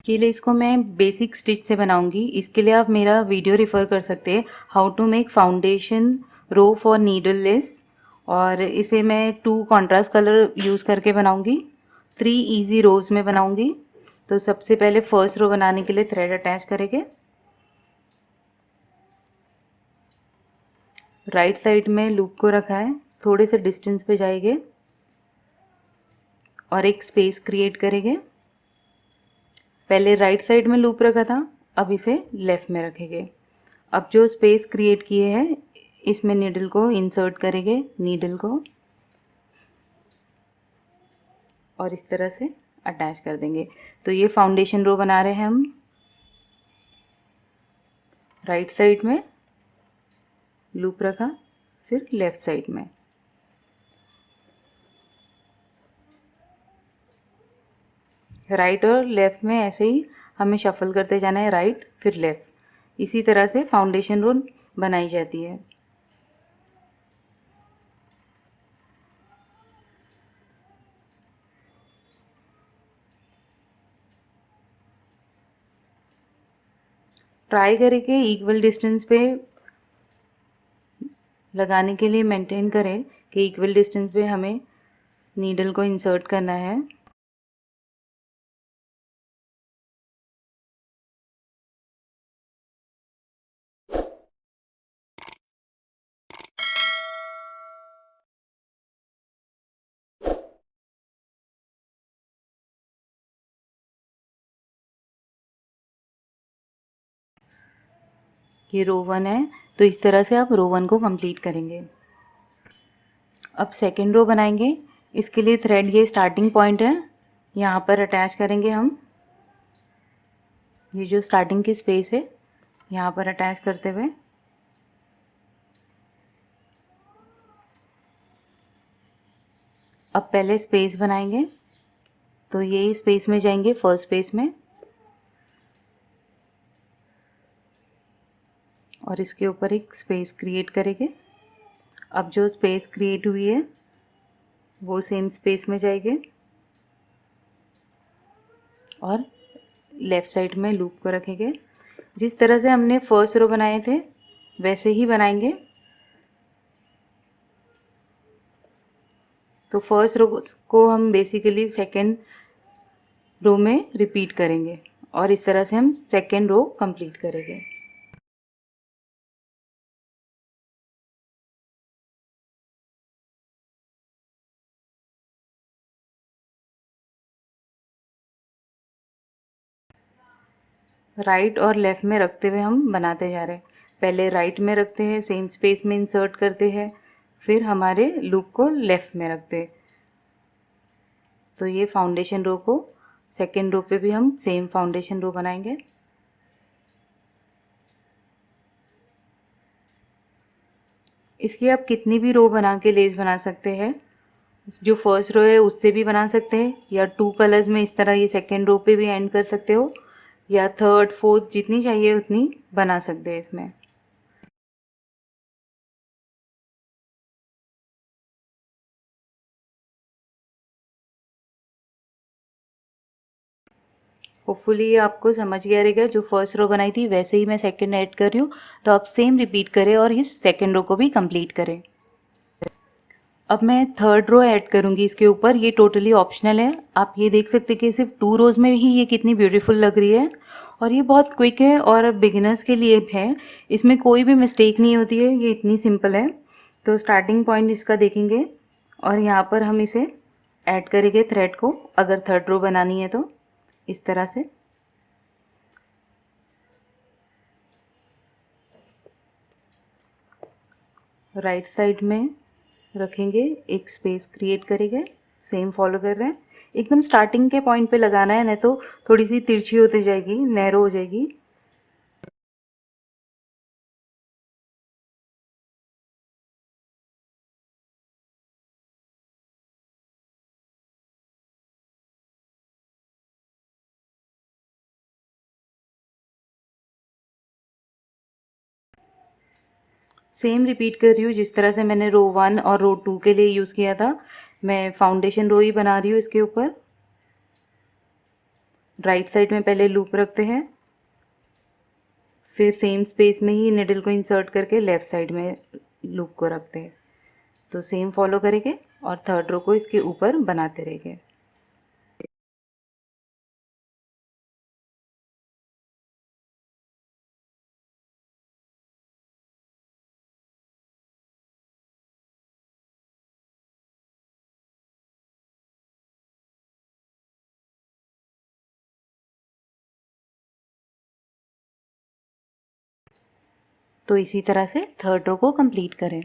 के लिए इसको मैं बेसिक स्टिच से बनाऊंगी। इसके लिए आप मेरा वीडियो रेफ़र कर सकते हैं, how to make foundation row for needleless. और इसे मैं 2 कॉन्ट्रास्ट कलर यूज़ करके बनाऊंगी, 3 इजी रोज़ में बनाऊंगी। तो सबसे पहले फर्स्ट रो बनाने के लिए थ्रेड अटैच करेंगे। राइट साइड में लूप को रखा है, थोड़े से डिस्टेंस पे जाएंगे और एक स्पेस क्रिएट करेंगे। पहले राइट साइड में लूप रखा था, अब इसे लेफ़्ट में रखेंगे। अब जो स्पेस क्रिएट किए हैं इसमें नीडल को इंसर्ट करेंगे, नीडल को, और इस तरह से अटैच कर देंगे। तो ये फाउंडेशन रो बना रहे हैं हम। राइट साइड में लूप रखा, फिर लेफ़्ट साइड में। राइट और लेफ़्ट में ऐसे ही हमें शफल करते जाना है, राइट फिर लेफ़्ट। इसी तरह से फाउंडेशन रो बनाई जाती है। ट्राई करें कि इक्वल डिस्टेंस पे लगाने के लिए मेंटेन करें कि इक्वल डिस्टेंस पे हमें नीडल को इंसर्ट करना है। ये रो 1 है, तो इस तरह से आप रो 1 को कंप्लीट करेंगे। अब सेकेंड रो बनाएंगे। इसके लिए थ्रेड ये स्टार्टिंग पॉइंट है, यहाँ पर अटैच करेंगे हम। ये जो स्टार्टिंग की स्पेस है यहाँ पर अटैच करते हुए अब पहले स्पेस बनाएंगे। तो यही स्पेस में जाएंगे, फर्स्ट स्पेस में, और इसके ऊपर एक स्पेस क्रिएट करेंगे। अब जो स्पेस क्रिएट हुई है वो सेम स्पेस में जाएंगे और लेफ़्ट साइड में लूप को रखेंगे। जिस तरह से हमने फर्स्ट रो बनाए थे वैसे ही बनाएंगे। तो फर्स्ट रो को हम बेसिकली सेकेंड रो में रिपीट करेंगे और इस तरह से हम सेकेंड रो कंप्लीट करेंगे। राइट और लेफ़्ट में रखते हुए हम बनाते जा रहे हैं। पहले राइट में रखते हैं, सेम स्पेस में इंसर्ट करते हैं, फिर हमारे लूप को लेफ़्ट में रखते हैं। तो ये फाउंडेशन रो को सेकेंड रो पे भी हम सेम फाउंडेशन रो बनाएंगे। इसकी आप कितनी भी रो बना के लेस बना सकते हैं। जो फर्स्ट रो है उससे भी बना सकते हैं, या 2 कलर्स में इस तरह ये सेकेंड रो पे भी एंड कर सकते हो, या थर्ड फोर्थ जितनी चाहिए उतनी बना सकते हैं इसमें। होपफुली ये आपको समझ गया रहेगा। जो फर्स्ट रो बनाई थी वैसे ही मैं सेकंड ऐड कर रही हूँ, तो आप सेम रिपीट करें और इस सेकंड रो को भी कंप्लीट करें। अब मैं थर्ड रो ऐड करूँगी इसके ऊपर। ये टोटली ऑप्शनल है। आप ये देख सकते हैं कि सिर्फ 2 रोज़ में ही ये कितनी ब्यूटीफुल लग रही है, और ये बहुत क्विक है और बिगिनर्स के लिए है। इसमें कोई भी मिस्टेक नहीं होती है, ये इतनी सिंपल है। तो स्टार्टिंग पॉइंट इसका देखेंगे और यहाँ पर हम इसे ऐड करेंगे थ्रेड को, अगर थर्ड रो बनानी है तो इस तरह से। राइट साइड में रखेंगे, एक स्पेस क्रिएट करेंगे, सेम फॉलो कर रहे हैं। एकदम स्टार्टिंग के पॉइंट पे लगाना है, नहीं तो थोड़ी सी तिरछी होती जाएगी, नैरो हो जाएगी। सेम रिपीट कर रही हूँ जिस तरह से मैंने रो 1 और रो 2 के लिए यूज़ किया था। मैं फाउंडेशन रो ही बना रही हूँ इसके ऊपर। राइट साइड में पहले लूप रखते हैं, फिर सेम स्पेस में ही निडल को इंसर्ट करके लेफ़्ट साइड में लूप को रखते हैं। तो सेम फॉलो करेंगे और थर्ड रो को इसके ऊपर बनाते रहेंगे। तो इसी तरह से थर्ड रो को कंप्लीट करें।